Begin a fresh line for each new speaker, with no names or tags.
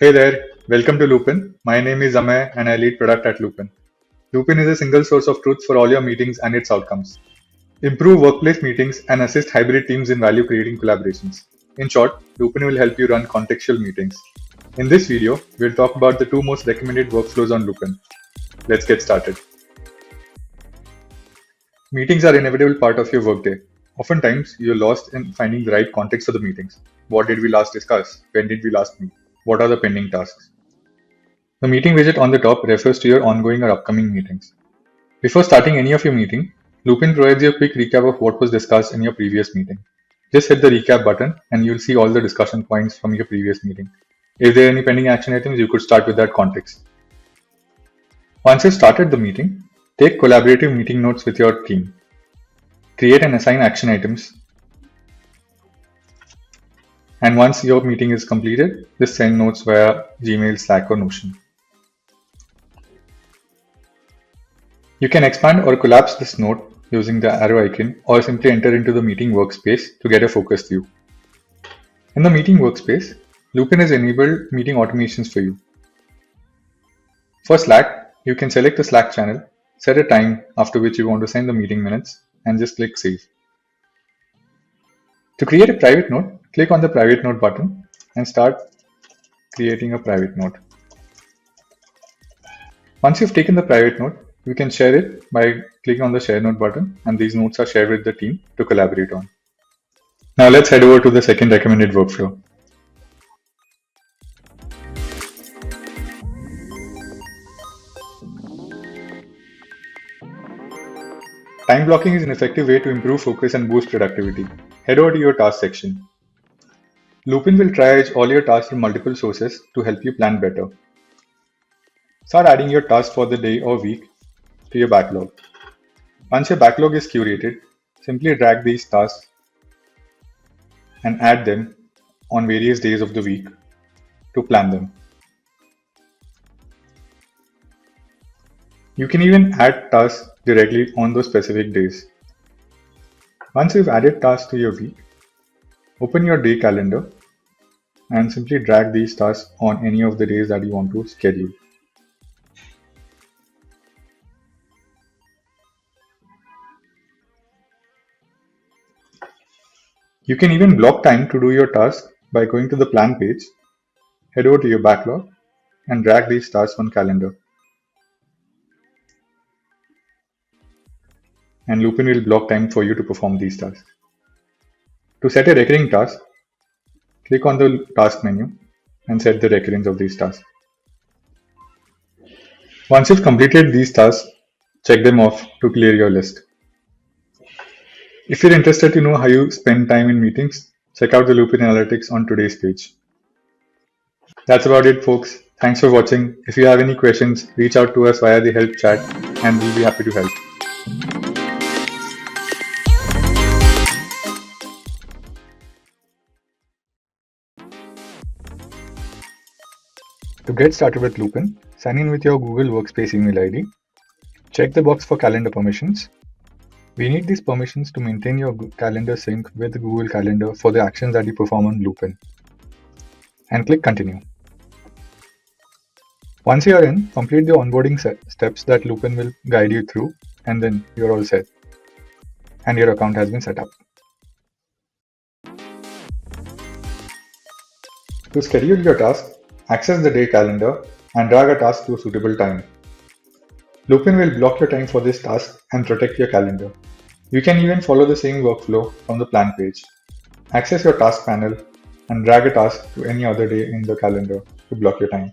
Hey there, welcome to Loopin. My name is Amay and I lead product at Loopin. Loopin is a single source of truth for all your meetings and its outcomes. Improve workplace meetings and assist hybrid teams in value creating collaborations. In short, Loopin will help you run contextual meetings. In this video, we'll talk about the 2 most recommended workflows on Loopin. Let's get started. Meetings are an inevitable part of your workday. Oftentimes, you're lost in finding the right context for the meetings. What did we last discuss? When did we last meet? What are the pending tasks? The meeting widget on the top refers to your ongoing or upcoming meetings. Before starting any of your meeting, Loopin provides you a quick recap of what was discussed in your previous meeting. Just hit the recap button and you'll see all the discussion points from your previous meeting. If there are any pending action items, you could start with that context. Once you've started the meeting, take collaborative meeting notes with your team. Create and assign action items. And once your meeting is completed, just send notes via Gmail, Slack, or Notion. You can expand or collapse this note using the arrow icon or simply enter into the meeting workspace to get a focused view. In the meeting workspace, Loopin has enabled meeting automations for you. For Slack, you can select a Slack channel, set a time after which you want to send the meeting minutes, and just click Save. To create a private note, click on the private note button and start creating a private note. Once you've taken the private note, you can share it by clicking on the share note button, and these notes are shared with the team to collaborate on. Now let's head over to the second recommended workflow. Time blocking is an effective way to improve focus and boost productivity. Head over to your task section. Loopin will triage all your tasks from multiple sources to help you plan better. Start adding your tasks for the day or week to your backlog. Once your backlog is curated, simply drag these tasks and add them on various days of the week to plan them. You can even add tasks directly on those specific days. Once you've added tasks to your week, open your day calendar and simply drag these tasks on any of the days that you want to schedule. You can even block time to do your task by going to the plan page, head over to your backlog, and drag these tasks on calendar. And Loopin will block time for you to perform these tasks. To set a recurring task, click on the task menu and set the recurrence of these tasks. Once you've completed these tasks, check them off to clear your list. If you're interested to know how you spend time in meetings, check out the Loopin analytics on today's page. That's about it, folks. Thanks for watching. If you have any questions, reach out to us via the help chat and we'll be happy to help. To get started with Loopin, sign in with your Google Workspace email ID. Check the box for calendar permissions. We need these permissions to maintain your calendar sync with Google Calendar for the actions that you perform on Loopin. And click Continue. Once you are in, complete the onboarding steps that Loopin will guide you through, and then you're all set. And your account has been set up. To schedule your task, access the day calendar and drag a task to a suitable time. Loopin will block your time for this task and protect your calendar. You can even follow the same workflow from the plan page. Access your task panel and drag a task to any other day in the calendar to block your time.